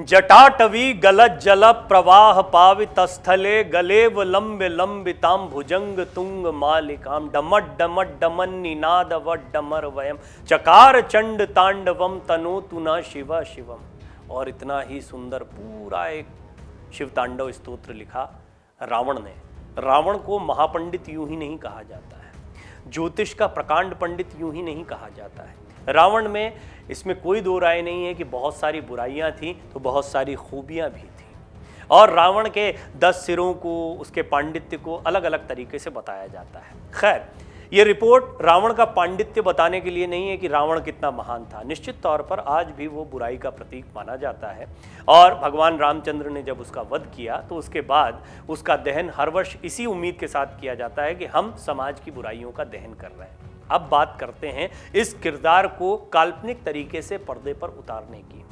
जटाटवी गलत जल प्रवाह पावितस्थले गलेव लंबे लंबिताम भुजंग तुंग मालिकाम डमट डमट डमन निनाद डमर वयम चकार चंड तांडवम तनोतु न शिव शिवम। और इतना ही सुंदर पूरा एक शिव तांडव स्तोत्र लिखा रावण ने। रावण को महापंडित यूं ही नहीं कहा जाता है, ज्योतिष का प्रकांड पंडित यूं ही नहीं कहा जाता है। रावण में इसमें कोई दो राय नहीं है कि बहुत सारी बुराइयां थी तो बहुत सारी खूबियां भी थी, और रावण के 10 सिरों को, उसके पांडित्य को अलग अलग तरीके से बताया जाता है। खैर, ये रिपोर्ट रावण का पांडित्य बताने के लिए नहीं है कि रावण कितना महान था। निश्चित तौर पर आज भी वो बुराई का प्रतीक माना जाता है, और भगवान रामचंद्र ने जब उसका वध किया तो उसके बाद उसका दहन हर वर्ष इसी उम्मीद के साथ किया जाता है कि हम समाज की बुराइयों का दहन कर रहे हैं। अब बात करते हैं इस किरदार को काल्पनिक तरीके से पर्दे पर उतारने की।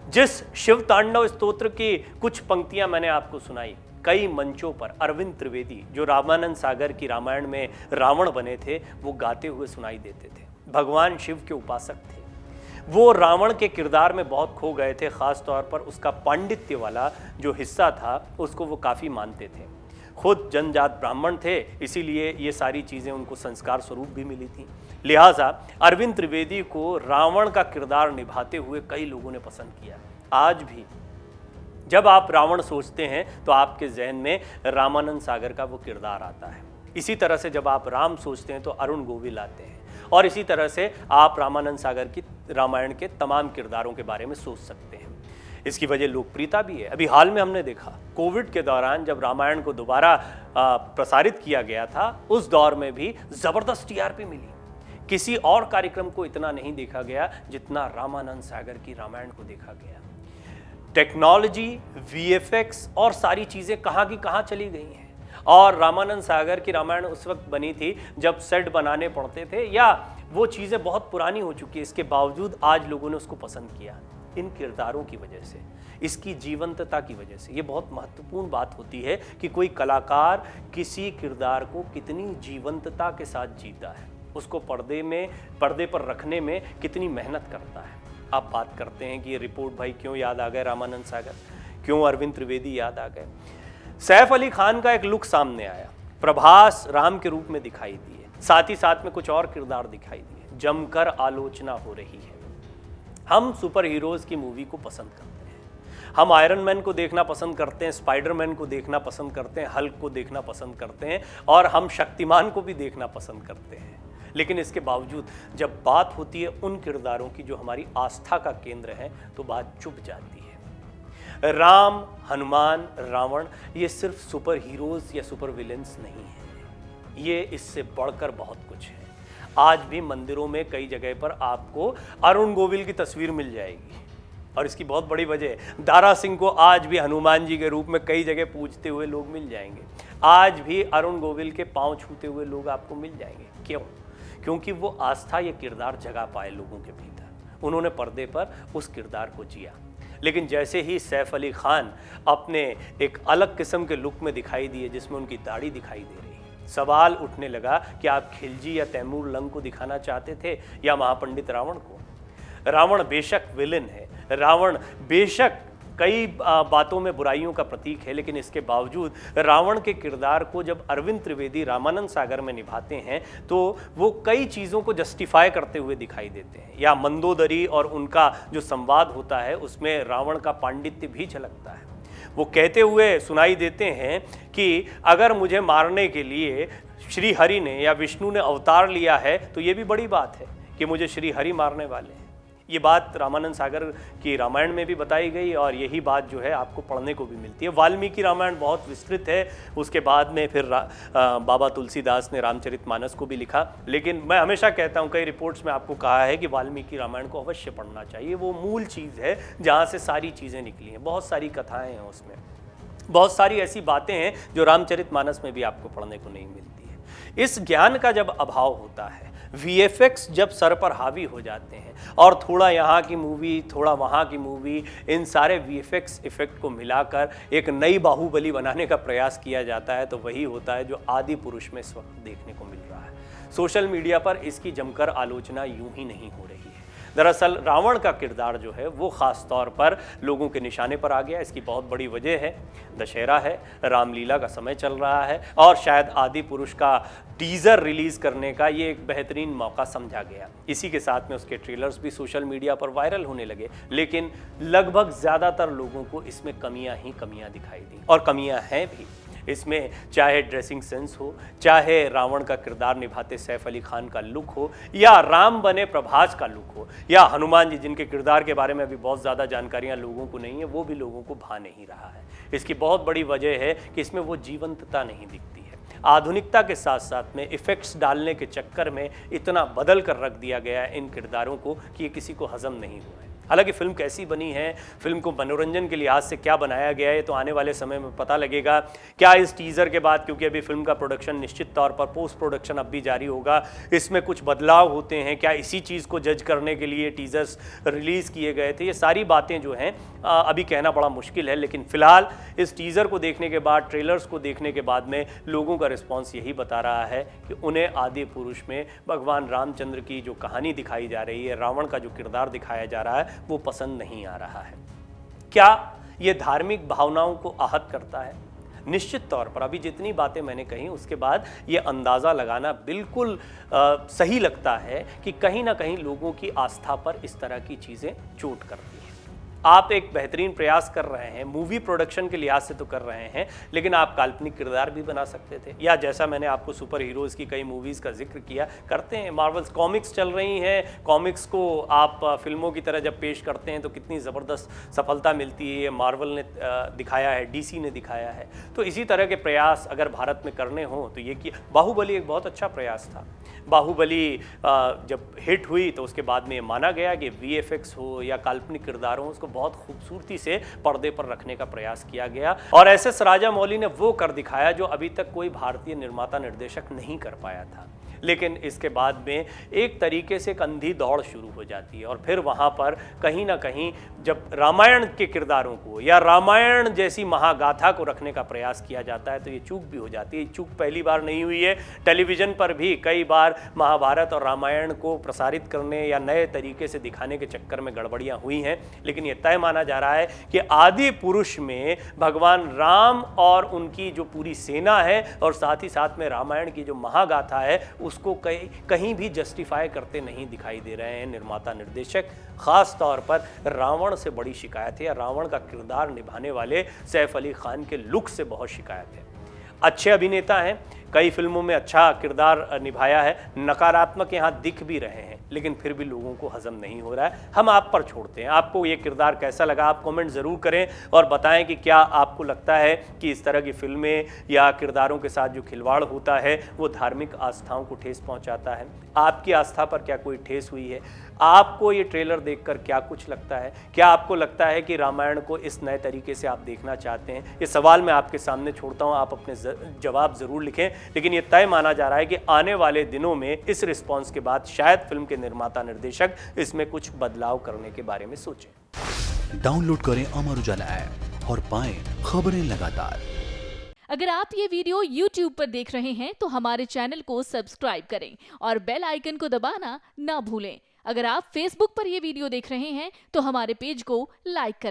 जिस शिव तांडव स्तोत्र की कुछ पंक्तियां मैंने आपको सुनाई, कई मंचों पर अरविंद त्रिवेदी, जो रामानंद सागर की रामायण में रावण बने थे, वो गाते हुए सुनाई देते थे। भगवान शिव के उपासक थे, वो रावण के किरदार में बहुत खो गए थे। खास तौर पर उसका पांडित्य वाला जो हिस्सा था उसको वो काफ़ी मानते थे। खुद जनजात ब्राह्मण थे, इसीलिए ये सारी चीज़ें उनको संस्कार स्वरूप भी मिली थी। लिहाजा अरविंद त्रिवेदी को रावण का किरदार निभाते हुए कई लोगों ने पसंद किया। आज भी जब आप रावण सोचते हैं तो आपके जहन में रामानंद सागर का वो किरदार आता है। इसी तरह से जब आप राम सोचते हैं तो अरुण गोविल आते हैं, और इसी तरह से आप रामानंद सागर की रामायण के तमाम किरदारों के बारे में सोच सकते हैं। इसकी वजह लोकप्रियता भी है। अभी हाल में हमने देखा, कोविड के दौरान जब रामायण को दोबारा प्रसारित किया गया था, उस दौर में भी ज़बरदस्त टीआरपी मिली। किसी और कार्यक्रम को इतना नहीं देखा गया जितना रामानंद सागर की रामायण को देखा गया। टेक्नोलॉजी, वीएफएक्स और सारी चीज़ें कहाँ की कहाँ चली गई हैं, और रामानंद सागर की रामायण उस वक्त बनी थी जब सेट बनाने पड़ते थे, या वो चीज़ें बहुत पुरानी हो चुकी है। इसके बावजूद आज लोगों ने उसको पसंद किया, इन किरदारों की वजह से, इसकी जीवंतता की वजह से। ये बहुत महत्वपूर्ण बात होती है कि कोई कलाकार किसी किरदार को कितनी जीवंतता के साथ जीता है, उसको पर्दे पर रखने में कितनी मेहनत करता है। आप बात करते हैं कि ये रिपोर्ट भाई क्यों याद आ गए रामानंद सागर, क्यों अरविंद त्रिवेदी याद आ गए। सैफ अली खान का एक लुक सामने आया, प्रभास राम के रूप में दिखाई दिए, साथ ही साथ में कुछ और किरदार दिखाई दिए। जमकर आलोचना हो रही है। हम सुपर हीरोज़ की मूवी को पसंद करते हैं, हम आयरन मैन को देखना पसंद करते हैं, स्पाइडरमैन को देखना पसंद करते हैं, हल्क को देखना पसंद करते हैं, और हम शक्तिमान को भी देखना पसंद करते हैं। लेकिन इसके बावजूद जब बात होती है उन किरदारों की जो हमारी आस्था का केंद्र है, तो बात चुप जाती है। राम, हनुमान, रावण ये सिर्फ सुपर हीरोज़ या सुपर विलेंस नहीं है, ये इससे बढ़कर बहुत कुछ है। आज भी मंदिरों में कई जगह पर आपको अरुण गोविल की तस्वीर मिल जाएगी, और इसकी बहुत बड़ी वजह है, दारा सिंह को आज भी हनुमान जी के रूप में कई जगह पूजते हुए लोग मिल जाएंगे। आज भी अरुण गोविल के पांव छूते हुए लोग आपको मिल जाएंगे। क्यों? क्योंकि वो आस्था ये किरदार जगा पाए लोगों के भीतर, उन्होंने पर्दे पर उस किरदार को जिया। लेकिन जैसे ही सैफ अली खान अपने एक अलग किस्म के लुक में दिखाई दिए, जिसमें उनकी दाढ़ी दिखाई दे रही, सवाल उठने लगा कि आप खिलजी या तैमूर लंग को दिखाना चाहते थे या महापंडित रावण को। रावण बेशक विलेन है, रावण बेशक कई बातों में बुराइयों का प्रतीक है, लेकिन इसके बावजूद रावण के किरदार को जब अरविंद त्रिवेदी रामानंद सागर में निभाते हैं तो वो कई चीज़ों को जस्टिफाई करते हुए दिखाई देते हैं। या मंदोदरी और उनका जो संवाद होता है उसमें रावण का पांडित्य भी झलकता है। वो कहते हुए सुनाई देते हैं कि अगर मुझे मारने के लिए श्री हरि ने या विष्णु ने अवतार लिया है तो ये भी बड़ी बात है कि मुझे श्री हरि मारने वाले हैं। ये बात रामानंद सागर की रामायण में भी बताई गई, और यही बात जो है आपको पढ़ने को भी मिलती है। वाल्मीकि रामायण बहुत विस्तृत है, उसके बाद में फिर बाबा तुलसीदास ने रामचरितमानस को भी लिखा। लेकिन मैं हमेशा कहता हूँ, कई रिपोर्ट्स में आपको कहा है कि वाल्मीकि रामायण को अवश्य पढ़ना चाहिए। वो मूल चीज़ है जहाँ से सारी चीज़ें निकली हैं, बहुत सारी कथाएँ हैं उसमें, बहुत सारी ऐसी बातें हैं जो रामचरितमानस में भी आपको पढ़ने को नहीं मिलती है। इस ज्ञान का जब अभाव होता है, वीएफएक्स जब सर पर हावी हो जाते हैं, और थोड़ा यहाँ की मूवी थोड़ा वहाँ की मूवी, इन सारे वीएफएक्स इफेक्ट को मिलाकर एक नई बाहुबली बनाने का प्रयास किया जाता है, तो वही होता है जो आदि पुरुष में इस वक्त देखने को मिल रहा है। सोशल मीडिया पर इसकी जमकर आलोचना यूं ही नहीं हो रही है, दरअसल रावण का किरदार जो है वो ख़ास तौर पर लोगों के निशाने पर आ गया। इसकी बहुत बड़ी वजह है दशहरा है, रामलीला का समय चल रहा है और शायद आदि पुरुष का टीज़र रिलीज़ करने का ये एक बेहतरीन मौका समझा गया। इसी के साथ में उसके ट्रेलर्स भी सोशल मीडिया पर वायरल होने लगे, लेकिन लगभग ज़्यादातर लोगों को इसमें कमियां ही कमियां दिखाई दी और कमियां हैं भी। इसमें चाहे ड्रेसिंग सेंस हो, चाहे रावण का किरदार निभाते सैफ अली खान का लुक हो, या राम बने प्रभास का लुक हो, या हनुमान जी जिनके किरदार के बारे में अभी बहुत ज़्यादा जानकारियां लोगों को नहीं है, वो भी लोगों को भा नहीं रहा है। इसकी बहुत बड़ी वजह है कि इसमें वो जीवंतता नहीं दिखती है। आधुनिकता के साथ साथ में इफ़ेक्ट्स डालने के चक्कर में इतना बदल कर रख दिया गया है इन किरदारों को कि ये किसी को हजम नहीं हुआ है। हालांकि फिल्म कैसी बनी है, फिल्म को मनोरंजन के लिहाज से क्या बनाया गया है, तो आने वाले समय में पता लगेगा। क्या इस टीज़र के बाद, क्योंकि अभी फिल्म का प्रोडक्शन निश्चित तौर पर पोस्ट प्रोडक्शन अब भी जारी होगा, इसमें कुछ बदलाव होते हैं, क्या इसी चीज़ को जज करने के लिए टीज़र्स रिलीज़ किए गए थे, ये सारी बातें जो हैं अभी कहना बड़ा मुश्किल है। लेकिन फ़िलहाल इस टीज़र को देखने के बाद, ट्रेलर्स को देखने के बाद में लोगों का रिस्पॉन्स यही बता रहा है कि उन्हें आदि पुरुष में भगवान रामचंद्र की जो कहानी दिखाई जा रही है, रावण का जो किरदार दिखाया जा रहा है, वो पसंद नहीं आ रहा है। क्या ये धार्मिक भावनाओं को आहत करता है? निश्चित तौर पर अभी जितनी बातें मैंने कही उसके बाद ये अंदाज़ा लगाना बिल्कुल सही लगता है कि कहीं ना कहीं लोगों की आस्था पर इस तरह की चीज़ें चोट करती हैं। आप एक बेहतरीन प्रयास कर रहे हैं, मूवी प्रोडक्शन के लिहाज से तो कर रहे हैं, लेकिन आप काल्पनिक किरदार भी बना सकते थे, या जैसा मैंने आपको सुपर हीरोज़ की कई मूवीज़ का जिक्र किया, करते हैं। मार्वल्स कॉमिक्स चल रही हैं, कॉमिक्स को आप फिल्मों की तरह जब पेश करते हैं तो कितनी ज़बरदस्त सफलता मिलती है। ये मार्वल ने दिखाया है, DC ने दिखाया है। तो इसी तरह के प्रयास अगर भारत में करने हों तो ये किया। बाहुबली एक बहुत अच्छा प्रयास था। बाहुबली जब हिट हुई तो उसके बाद में ये माना गया कि VFX हो या काल्पनिक किरदार हो, उसको बहुत खूबसूरती से पर्दे पर रखने का प्रयास किया गया और SS राजामौली ने वो कर दिखाया जो अभी तक कोई भारतीय निर्माता निर्देशक नहीं कर पाया था। लेकिन इसके बाद में एक तरीके से एक अंधी दौड़ शुरू हो जाती है और फिर वहाँ पर कहीं ना कहीं जब रामायण के किरदारों को या रामायण जैसी महागाथा को रखने का प्रयास किया जाता है तो ये चूक भी हो जाती है। चूक पहली बार नहीं हुई है, टेलीविज़न पर भी कई बार महाभारत और रामायण को प्रसारित करने या नए तरीके से दिखाने के चक्कर में गड़बड़ियाँ हुई हैं। लेकिन ये तय माना जा रहा है कि आदि पुरुष में भगवान राम और उनकी जो पूरी सेना है और साथ ही साथ में रामायण की जो महागाथा है उसको कहीं भी जस्टिफाई करते नहीं दिखाई दे रहे हैं निर्माता निर्देशक। खास तौर पर रावण से बड़ी शिकायत है, या रावण का किरदार निभाने वाले सैफ अली खान के लुक से बहुत शिकायत है। अच्छे अभिनेता हैं, कई फिल्मों में अच्छा किरदार निभाया है, नकारात्मक यहाँ दिख भी रहे हैं, लेकिन फिर भी लोगों को हजम नहीं हो रहा है। हम आप पर छोड़ते हैं, आपको ये किरदार कैसा लगा आप कमेंट ज़रूर करें और बताएं कि क्या आपको लगता है कि इस तरह की फिल्में या किरदारों के साथ जो खिलवाड़ होता है वो धार्मिक आस्थाओं को ठेस पहुंचाता है। आपकी आस्था पर क्या कोई ठेस हुई है? आपको ये ट्रेलर देखकर क्या कुछ लगता है? क्या आपको लगता है कि रामायण को इस नए तरीके से आप देखना चाहते हैं? ये सवाल मैं आपके सामने छोड़ता हूँ, आप अपने जवाब ज़रूर लिखें। लेकिन ये तय माना जा रहा है कि आने वाले दिनों में इस रिस्पॉन्स के बाद शायद फिल्म के निर्माता निर्देशक इसमें कुछ बदलाव करने के बारे में सोचें। डाउनलोड करें अमर उजाला ऐप और पाएं खबरें लगातार। अगर आप ये वीडियो YouTube पर देख रहे हैं तो हमारे चैनल को सब्सक्राइब करें और बेल आइकन को दबाना ना भूलें। अगर आप Facebook पर ये वीडियो देख रहे हैं तो हमारे पेज को लाइक करें।